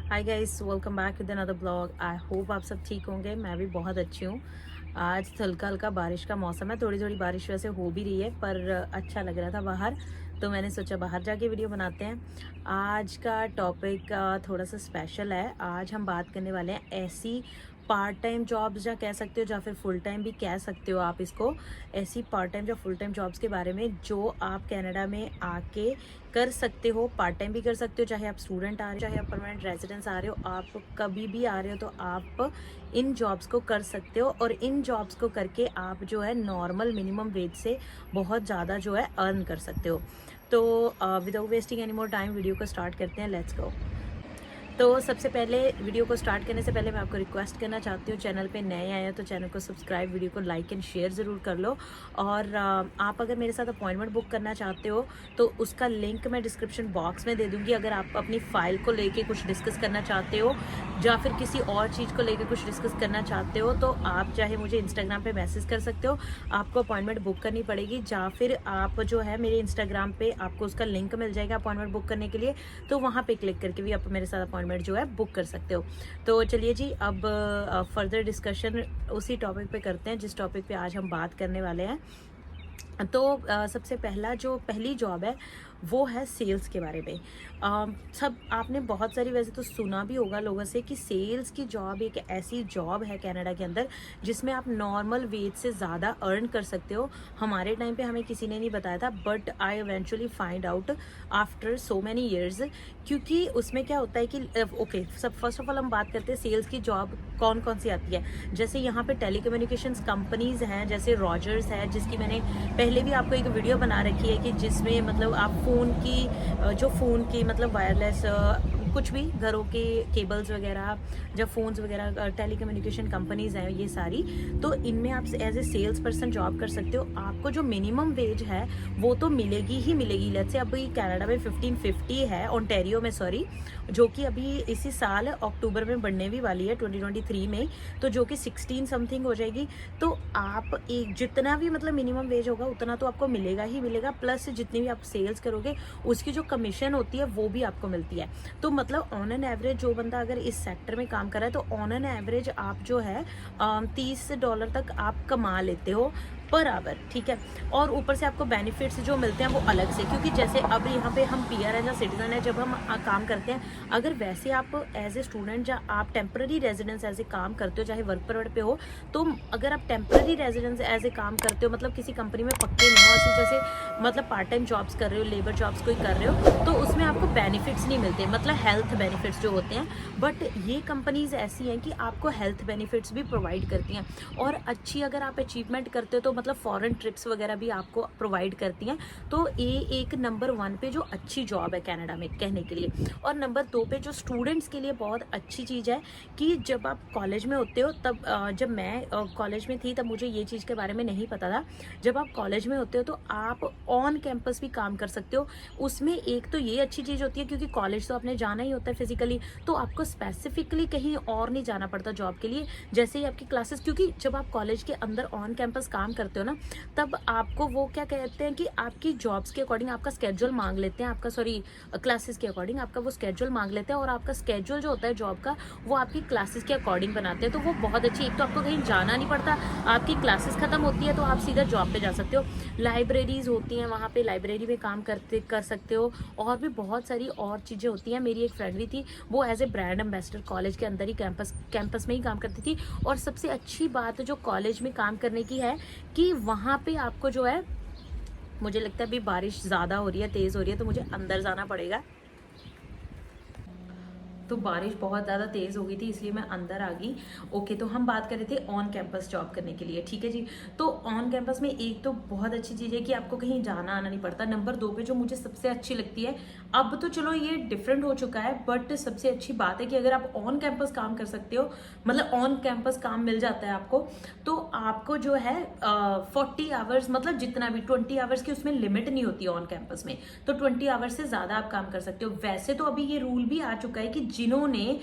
Hi guys, welcome back with another blog. I hope आप सब ठीक होंगे। मैं भी बहुत अच्छी हूँ। आज हल्का हल्का बारिश का मौसम है, थोड़ी थोड़ी बारिश वैसे हो भी रही है, पर अच्छा लग रहा था बाहर, तो मैंने सोचा बाहर जाके वीडियो बनाते हैं। आज का टॉपिक थोड़ा सा स्पेशल है। आज हम बात करने वाले हैं ऐसी पार्ट टाइम जॉब्स, या कह सकते हो या फिर फुल टाइम भी कह सकते हो आप इसको, ऐसी पार्ट टाइम या फुल टाइम जॉब्स के बारे में जो आप कनाडा में आके कर सकते हो। पार्ट टाइम भी कर सकते हो, चाहे आप स्टूडेंट आ रहे हो, चाहे आप परमानेंट रेजिडेंस आ रहे हो, आप कभी भी आ रहे हो तो आप इन जॉब्स को कर सकते हो। और इन जॉब्स को करके आप जो है नॉर्मल मिनिमम वेज से बहुत ज़्यादा जो है अर्न कर सकते हो। तो without wasting any more time video को स्टार्ट करते हैं। Let's go. तो सबसे पहले वीडियो को स्टार्ट करने से पहले मैं आपको रिक्वेस्ट करना चाहती हूँ, चैनल पे नए आए हैं तो चैनल को सब्सक्राइब, वीडियो को लाइक एंड शेयर ज़रूर कर लो। और आप अगर मेरे साथ अपॉइंटमेंट बुक करना चाहते हो तो उसका लिंक मैं डिस्क्रिप्शन बॉक्स में दे दूँगी। अगर आप अपनी फ़ाइल को लेके कुछ डिस्कस करना चाहते हो या फिर किसी और चीज़ को लेकर कुछ डिस्कस करना चाहते हो तो आप चाहे मुझे इंस्टाग्राम पे मैसेज कर सकते हो। आपको अपॉइंटमेंट बुक करनी पड़ेगी, या फिर आप जो है मेरे इंस्टाग्राम पे आपको उसका लिंक मिल जाएगा अपॉइंटमेंट बुक करने के लिए, तो वहाँ पे क्लिक करके भी आप मेरे साथ अपॉइंटमेंट जो है बुक कर सकते हो। तो चलिए जी, अब फर्दर डिस्कशन उसी टॉपिक पे करते हैं जिस टॉपिक पे आज हम बात करने वाले हैं। तो सबसे पहली जॉब है वो है सेल्स के बारे में। सब आपने बहुत सारी वैसे तो सुना भी होगा लोगों से कि सेल्स की जॉब एक ऐसी जॉब है कनाडा के अंदर जिसमें आप नॉर्मल वेज से ज़्यादा अर्न कर सकते हो। हमारे टाइम पे हमें किसी ने नहीं बताया था, but I eventually find out after so many years. क्योंकि उसमें क्या होता है कि ओके, सब फर्स्ट ऑफ ऑल हम बात करते हैं सेल्स की जॉब कौन कौन सी आती है। जैसे यहाँ पे टेलीकम्युनिकेशंस कंपनीज हैं, जैसे रॉजर्स है, जिसकी मैंने पहले भी आपको एक वीडियो बना रखी है कि जिसमें मतलब आप फ़ोन की जो फ़ोन की मतलब वायरलेस कुछ भी घरों के केबल्स वगैरह, जब फ़ोन्स वगैरह, टेलीकम्युनिकेशन कंपनीज़ हैं ये सारी, तो इनमें आप as a sales person job कर सकते हो। आपको जो मिनिमम वेज है वो तो मिलेगी ही मिलेगी। लेट्स से अभी कनाडा में 1550 है, ओंटारियो में सॉरी, जो कि अभी इसी साल अक्टूबर में बढ़ने भी वाली है 2023 में, तो जो कि 16 समथिंग हो जाएगी। तो आप एक जितना भी मतलब मिनिमम वेज होगा उतना तो आपको मिलेगा ही मिलेगा, प्लस जितनी भी आप सेल्स करोगे उसकी जो कमीशन होती है वो भी आपको मिलती है। तो मतलब ऑन एन एवरेज जो बंदा अगर इस सेक्टर में काम कर रहा है तो ऑन एन एवरेज आप जो है $30 तक आप कमा लेते हो पर आवर, ठीक है। और ऊपर से आपको बेनिफिट्स जो मिलते हैं वो अलग से, क्योंकि जैसे अब यहाँ पे हम पीआर है या सिटीजन है, जब हम काम करते हैं, अगर वैसे आप एज ए स्टूडेंट या आप टेम्पररी रेजिडेंस एज ए काम करते हो, चाहे वर्क परमिट पे हो, तो अगर आप टेम्पररी रेजिडेंस एज ए काम करते हो, मतलब किसी कंपनी में पक्के नहीं हो, जैसे मतलब पार्ट टाइम जॉब्स कर रहे हो, लेबर जॉब्स कोई कर रहे हो, तो उसमें आपको बेनिफिट्स नहीं मिलते, मतलब हेल्थ बेनिफिट्स जो होते हैं। बट ये कंपनीज ऐसी हैं कि आपको हेल्थ बेनिफिट्स भी प्रोवाइड करती हैं, और अच्छी अगर आप अचीवमेंट करते हो तो मतलब फॉरेन ट्रिप्स वगैरह भी आपको प्रोवाइड करती हैं। तो ये एक नंबर 1 पे जो अच्छी जॉब है कनाडा में कहने के लिए। और नंबर 2 पे जो स्टूडेंट्स के लिए बहुत अच्छी चीज़ है कि जब आप कॉलेज में होते हो तब जब मैं कॉलेज में थी तब मुझे ये चीज़ के बारे में नहीं पता था। जब आप कॉलेज में होते हो तो आप ऑन कैंपस भी काम कर सकते हो। उसमें एक तो ये अच्छी चीज़ होती है क्योंकि कॉलेज तो आपने जाना ही होता है फिजिकली, तो आपको स्पेसिफिकली कहीं और नहीं जाना पड़ता जॉब के लिए। जैसे ही आपकी क्लासेस, क्योंकि जब आप कॉलेज के अंदर ऑन कैंपस काम करते हो ना, तब आपको वो क्या कहते हैं कि आपकी जॉब्स के अकॉर्डिंग आपका स्केड्यूल मांग लेते हैं, आपका सॉरी क्लासेस के अकॉर्डिंग आपका वो स्केड्यूल मांग लेते हैं, और आपका स्केड्यूल जो होता है जॉब का वो आपकी क्लासेस के अकॉर्डिंग बनाते हैं। तो वो बहुत अच्छी, एक तो आपको कहीं जाना नहीं पड़ता, आपकी क्लासेस खत्म होती है तो आप सीधा जॉब पे जा सकते हो। लाइब्रेरीज होती हैं वहाँ पे, लाइब्रेरी में काम कर सकते हो, और भी बहुत सारी और चीज़ें होती हैं। मेरी एक फ्रेंड भी थी, वो as a brand ambassador college के अंदर ही कैंपस में ही काम करती थी। और सबसे अच्छी बात जो कॉलेज में काम करने की है कि वहाँ पे आपको जो है, मुझे लगता है अभी बारिश ज़्यादा हो रही है, तेज़ हो रही है, तो मुझे अंदर जाना पड़ेगा। तो बारिश बहुत ज़्यादा तेज़ हो गई थी इसलिए मैं अंदर आ गई। ओके, तो हम बात कर रहे थे ऑन कैंपस जॉब करने के लिए, ठीक है जी। तो ऑन कैंपस में एक तो बहुत अच्छी चीज़ है कि आपको कहीं जाना आना नहीं पड़ता। नंबर 2 पे जो मुझे सबसे अच्छी लगती है, अब तो चलो ये डिफरेंट हो चुका है, बट सबसे अच्छी बात है कि अगर आप ऑन कैंपस काम कर सकते हो, मतलब ऑन कैंपस काम मिल जाता है आपको, तो आपको जो है 40 आवर्स, मतलब जितना भी 20 आवर्स की उसमें लिमिट नहीं होती ऑन कैंपस में, तो 20 आवर्स से ज़्यादा आप काम कर सकते हो। वैसे तो अभी ये रूल भी आ चुका है कि जिन्होंने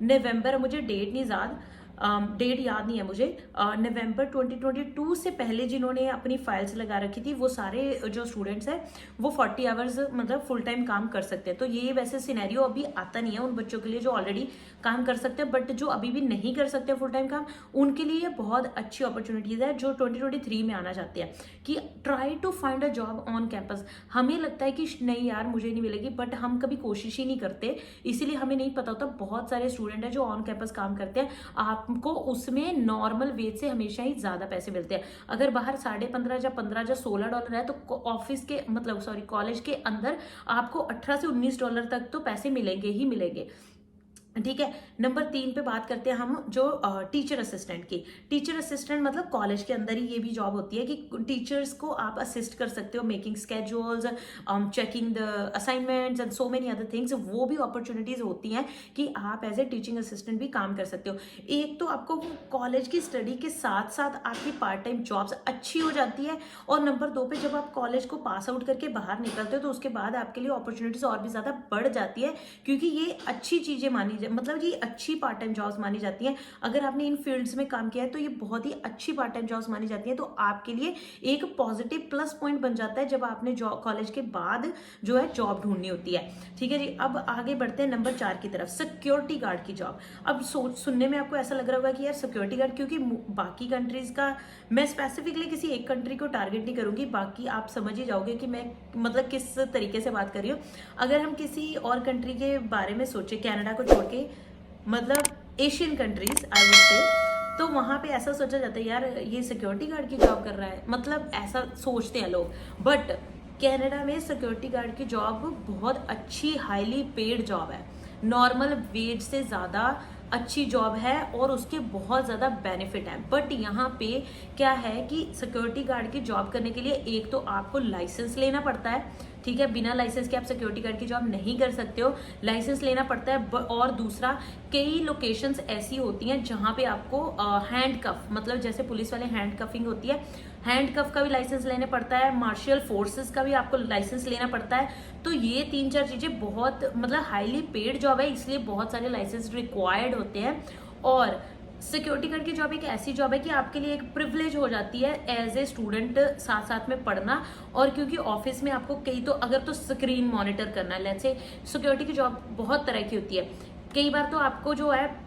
नवंबर, मुझे डेट नहीं याद, डेट याद नहीं है मुझे, नवंबर 2022 से पहले जिन्होंने अपनी फाइल्स लगा रखी थी वो सारे जो स्टूडेंट्स हैं वो 40 आवर्स मतलब फुल टाइम काम कर सकते हैं। तो ये वैसे सिनेरियो अभी आता नहीं है उन बच्चों के लिए जो ऑलरेडी काम कर सकते हैं, बट जो अभी भी नहीं कर सकते फुल टाइम काम उनके लिए ये बहुत अच्छी अपॉर्चुनिटीज है जो 2023 में आना चाहते हैं कि try to find a job on campus. हमें लगता है कि नहीं यार मुझे नहीं मिलेगी, बट हम कभी कोशिश ही नहीं करते, इसीलिए हमें नहीं पता होता। बहुत सारे स्टूडेंट हैं जो ऑन कैंपस काम करते हैं, आपको उसमें नॉर्मल वेज से हमेशा ही ज्यादा पैसे मिलते हैं। अगर बाहर 15.5 या 15 या $16 है तो ऑफिस के मतलब सॉरी कॉलेज के अंदर आपको 18 से $19 तक तो पैसे मिलेंगे ही मिलेंगे। ठीक है, नंबर 3 पे बात करते हैं हम जो टीचर असिस्टेंट की। टीचर असिस्टेंट मतलब कॉलेज के अंदर ही ये भी जॉब होती है कि टीचर्स को आप असिस्ट कर सकते हो, making schedules, checking the assignments and so many other things. वो भी अपॉर्चुनिटीज होती हैं कि आप एज ए टीचिंग असिस्टेंट भी काम कर सकते हो। एक तो आपको कॉलेज की स्टडी के साथ साथ आपकी पार्ट टाइम जॉब्स अच्छी हो जाती है, और नंबर 2 पे जब आप कॉलेज को पास आउट करके बाहर निकलते हो तो उसके बाद आपके लिए अपॉर्चुनिटीज और भी ज्यादा बढ़ जाती है, क्योंकि ये अच्छी चीजें मानी मतलब ये अच्छी पार्ट टाइम जॉब्स मानी जाती हैं। अगर आपने इन फील्ड्स में काम किया है तो ये बहुत ही अच्छी पार्ट टाइम जॉब्स मानी जाती हैं। तो आपके लिए एक पॉजिटिव प्लस पॉइंट बन जाता है जब आपने जॉब कॉलेज के बाद जो है जॉब ढूंढनी होती है। ठीक है जी, अब आगे बढ़ते हैं नंबर 4 की तरफ, सिक्योरिटी गार्ड की जॉब। अब सुनने में आपको ऐसा लग रहा होगा कि यार सिक्योरिटी गार्ड, क्योंकि बाकी कंट्रीज का मैं स्पेसिफिकली किसी एक कंट्री को टारगेट नहीं करूंगी, बाकी आप समझ ही जाओगे कि मैं मतलब किस तरीके से बात कर रही हूँ। अगर हम किसी और कंट्री के बारे में सोचे, कनाडा को छोड़ के, मतलब Asian countries I would say, तो वहां पे ऐसा सोचा जाता है यार ये सिक्योरिटी गार्ड की जॉब कर रहा है, मतलब ऐसा सोचते हैं लोग। बट कनाडा में सिक्योरिटी गार्ड की जॉब बहुत अच्छी हाईली पेड जॉब है, नॉर्मल वेज से ज़्यादा अच्छी जॉब है और उसके बहुत ज़्यादा बेनिफिट है। बट यहाँ पे क्या है कि सिक्योरिटी गार्ड की जॉब करने के लिए एक तो आपको लाइसेंस लेना पड़ता है। ठीक है, बिना लाइसेंस के आप सिक्योरिटी गार्ड की जॉब नहीं कर सकते हो, लाइसेंस लेना पड़ता है। और दूसरा, कई लोकेशंस ऐसी होती हैं जहाँ पे आपको हैंड कफ, मतलब जैसे पुलिस वाले हैंड कफिंग होती है, हैंड कफ का भी लाइसेंस लेना पड़ता है, मार्शल फोर्सेस का भी आपको लाइसेंस लेना पड़ता है। तो ये 3-4 चीजें बहुत मतलब हाईली पेड जॉब है, इसलिए बहुत सारे लाइसेंस रिक्वायर्ड होते हैं। और सिक्योरिटी गार्ड की जॉब एक ऐसी जॉब है कि आपके लिए एक प्रिविलेज हो जाती है एज ए स्टूडेंट साथ साथ में पढ़ना। और क्योंकि ऑफिस में आपको कई तो अगर तो स्क्रीन मॉनिटर करना है, लेट्स से सिक्योरिटी की जॉब बहुत तरह की होती है। कई बार तो आपको जो है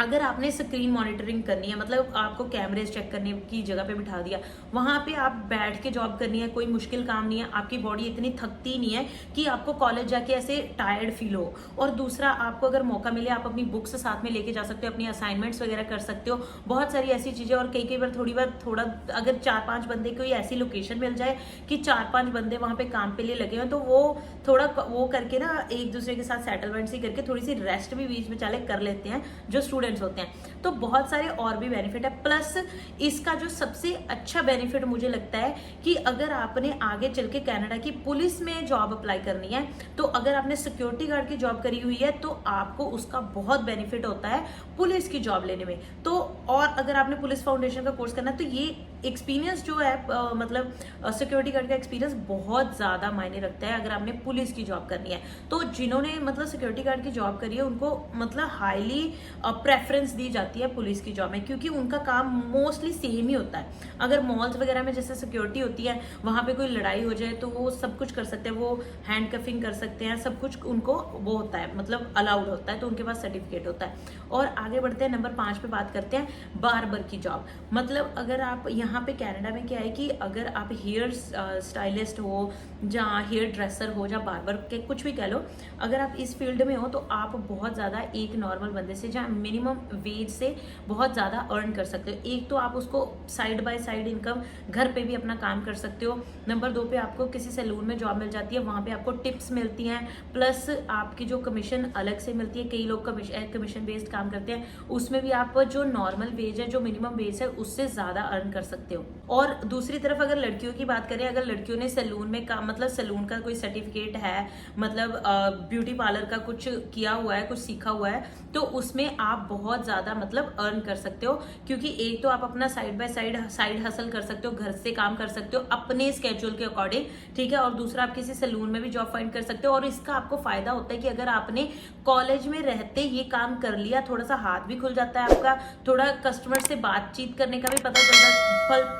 अगर आपने स्क्रीन मॉनिटरिंग करनी है, मतलब आपको कैमरेज चेक करने की जगह पे बिठा दिया, वहां पे आप बैठ के जॉब करनी है, कोई मुश्किल काम नहीं है, आपकी बॉडी इतनी थकती नहीं है कि आपको कॉलेज जाके ऐसे टायर्ड फील हो। और दूसरा, आपको अगर मौका मिले आप अपनी बुक्स साथ में लेके जा सकते हो, अपनी असाइनमेंट्स वगैरह कर सकते हो, बहुत सारी ऐसी चीजें। और कई बार थोड़ा अगर 4-5 बंदे कोई ऐसी लोकेशन मिल जाए कि 4-5 बंदे वहां पे काम पे लिए लगे हुए, तो वो थोड़ा वो करके ना एक दूसरे के साथ सेटलमेंट सी करके थोड़ी सी रेस्ट भी बीच में चाले कर लेते हैं जो स्टूडेंट्स होते हैं। तो बहुत सारे और भी बेनिफिट है। प्लस इसका जो सबसे अच्छा बेनिफिट मुझे लगता है कि अगर आपने आगे चल के कनाडा की पुलिस में जॉब अप्लाई करनी है, तो अगर आपने सिक्योरिटी गार्ड की जॉब करी हुई है तो आपको उसका बहुत बेनिफिट होता है पुलिस की जॉब लेने में। तो और अगर आपने पुलिस फाउंडेशन का कोर्स करना है तो ये एक्सपीरियंस जो है मतलब सिक्योरिटी गार्ड का एक्सपीरियंस बहुत ज्यादा मायने रखता है अगर आपने पुलिस की जॉब करनी है। तो जिन्होंने मतलब सिक्योरिटी गार्ड की जॉब करी है उनको मतलब हाईली प्रेफरेंस दी जाती है पुलिस की जॉब में, क्योंकि उनका काम मोस्टली सेम ही होता है। अगर मॉल्स वगैरह में जैसे सिक्योरिटी होती है, वहां पे कोई लड़ाई हो जाए तो वो सब कुछ कर सकते हैं, वो हैंड कफिंग कर सकते हैं, सब कुछ उनको वो होता है, मतलब अलाउड होता है, तो उनके पास सर्टिफिकेट होता है। और आगे बढ़ते हैं, नंबर 5 पे बात करते हैं बार्बर की जॉब। मतलब अगर आप यहाँ पे कनाडा में क्या है कि अगर आप हेयर स्टाइलिस्ट हो, जहाँ हेयर ड्रेसर हो, जहाँ बार्बर के कुछ भी कह लो, अगर आप इस फील्ड में हो तो आप बहुत ज़्यादा एक नॉर्मल बंदे से जहाँ मिनिमम वेज से बहुत ज़्यादा अर्न कर सकते हो। एक तो आप उसको साइड बाय साइड इनकम घर पे भी अपना काम कर सकते हो। नंबर 2 पे आपको किसी सैलून में जॉब मिल जाती है, वहाँ पे आपको टिप्स मिलती हैं, प्लस आपकी जो कमीशन अलग से मिलती है। कई लोग कमीशन बेस्ड काम करते हैं, उसमें भी आप जो नॉर्मल वेज है, जो मिनिमम वेज है, उससे ज़्यादा अर्न कर सकते हो। और दूसरी तरफ अगर लड़कियों की बात करें, अगर लड़कियों ने सैलून में काम, मतलब सैलून का कोई सर्टिफिकेट है, मतलब ब्यूटी पार्लर का कुछ किया हुआ है, कुछ सीखा हुआ है, तो उसमें आप बहुत ज़्यादा मतलब अर्न कर सकते हो। क्योंकि एक तो आप अपना साइड बाय साइड हसल कर सकते हो, घर से काम कर सकते हो अपने स्केड्यूल के अकॉर्डिंग, ठीक है। और दूसरा, आप किसी सैलून में भी जॉब फाइंड कर सकते हो। और इसका आपको फायदा होता है कि अगर आपने कॉलेज में रहते ये काम कर लिया, थोड़ा सा हाथ भी खुल जाता है आपका, थोड़ा कस्टमर से बातचीत करने का भी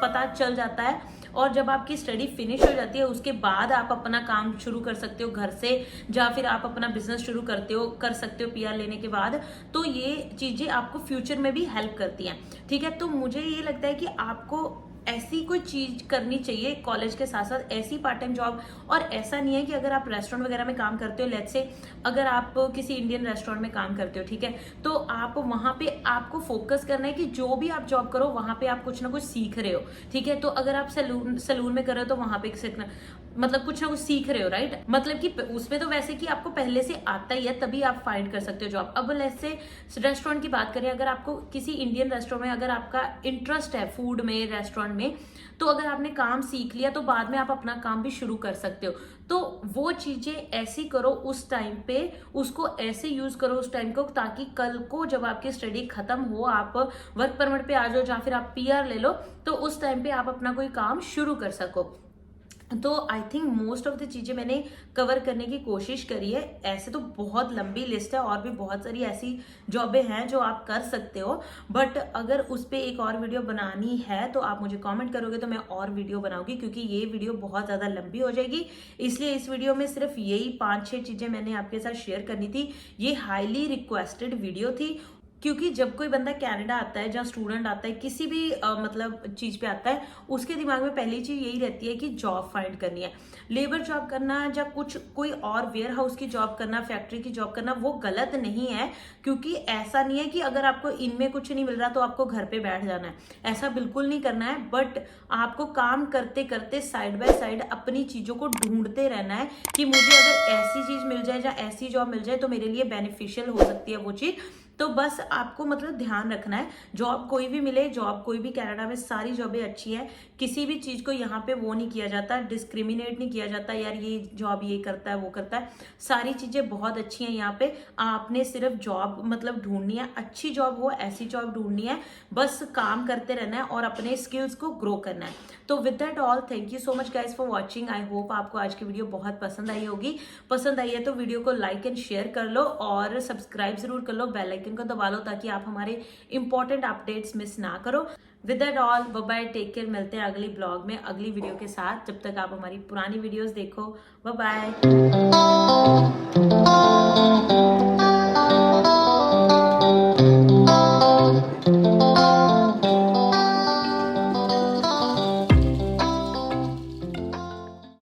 पता चल जाता है। और जब आपकी स्टडी फिनिश हो जाती है, उसके बाद आप अपना काम शुरू कर सकते हो घर से, या फिर आप अपना बिजनेस शुरू कर सकते हो पीआर लेने के बाद। तो ये चीजें आपको फ्यूचर में भी हेल्प करती हैं, ठीक है। तो मुझे ये लगता है कि आपको ऐसी कोई चीज करनी चाहिए कॉलेज के साथ साथ, ऐसी पार्ट टाइम जॉब। और ऐसा नहीं है कि अगर आप रेस्टोरेंट वगैरह में काम करते हो, लेट्स से अगर आप किसी इंडियन रेस्टोरेंट में काम करते हो, ठीक है, तो आप वहां पे आपको फोकस करना है कि जो भी आप जॉब करो वहां पे आप कुछ ना कुछ सीख रहे हो, ठीक है। तो अगर आप सैलून में कर रहे हो तो वहां पे सीखना, मतलब कुछ ना कुछ सीख रहे हो, राइट। मतलब कि उसमें तो वैसे कि आपको पहले से आता ही है, तभी आप फाइंड कर सकते हो जॉब। अब लेट्स से रेस्टोरेंट की बात करें, अगर आपको किसी इंडियन रेस्टोरेंट में अगर आपका इंटरेस्ट है फूड में, रेस्टोरेंट में, तो अगर आपने काम सीख लिया तो बाद में आप अपना काम भी शुरू कर सकते हो। तो वो चीजें ऐसी करो उस टाइम पे, उसको ऐसे यूज करो उस टाइम को, ताकि कल को जब आपकी स्टडी खत्म हो, आप वर्क परमिट पे आ जाओ या फिर आप पीआर ले लो, तो उस टाइम पे आप अपना कोई काम शुरू कर सको। तो I think most of the चीजें मैंने कवर करने की कोशिश करी है। ऐसे तो बहुत लंबी लिस्ट है, और भी बहुत सारी ऐसी जॉबें हैं जो आप कर सकते हो, बट अगर उस पर एक और वीडियो बनानी है तो आप मुझे कमेंट करोगे तो मैं और वीडियो बनाऊंगी, क्योंकि ये वीडियो बहुत ज्यादा लंबी हो जाएगी। इसलिए इस वीडियो में सिर्फ यही 5-6 चीजें मैंने आपके साथ शेयर करनी थी। ये हाईली रिक्वेस्टेड वीडियो थी, क्योंकि जब कोई बंदा कनाडा आता है, जहाँ स्टूडेंट आता है, किसी भी मतलब चीज पे आता है, उसके दिमाग में पहली चीज यही रहती है कि जॉब फाइंड करनी है। लेबर जॉब करना या कोई और वेयर हाउस की जॉब करना, फैक्ट्री की जॉब करना, वो गलत नहीं है। क्योंकि ऐसा नहीं है कि अगर आपको इनमें कुछ नहीं मिल रहा तो आपको घर पे बैठ जाना है, ऐसा बिल्कुल नहीं करना है। बट आपको काम करते करते साइड बाय साइड अपनी चीजों को ढूंढते रहना है कि मुझे अगर ऐसी चीज मिल जाए या ऐसी जॉब मिल जाए तो मेरे लिए बेनिफिशियल हो सकती है वो चीज। तो बस आपको मतलब ध्यान रखना है, जॉब कोई भी मिले, जॉब कोई भी, कनाडा में सारी जॉबें अच्छी है। किसी भी चीज को यहाँ पे वो नहीं किया जाता, डिस्क्रिमिनेट नहीं किया जाता, यार ये जॉब ये करता है वो करता है। सारी चीजें बहुत अच्छी हैं यहाँ पे। आपने सिर्फ जॉब मतलब ढूंढनी है, अच्छी जॉब हो, ऐसी जॉब ढूंढनी है, बस काम करते रहना है और अपने स्किल्स को ग्रो करना है। तो with that all, thank you so much guys for watching. I hope आपको आज की वीडियो बहुत पसंद आई होगी। पसंद आई है तो वीडियो को लाइक एंड शेयर कर लो, और सब्सक्राइब जरूर कर लो, बेल आइकन को दबा लो, ताकि आप हमारे इंपॉर्टेंट अपडेट्स मिस ना करो। With that all, bye bye, take care. मिलते हैं अगली ब्लॉग में, अगली वीडियो के साथ। जब तक आप हमारी पुरानी वीडियोस देखो, बाय बाय।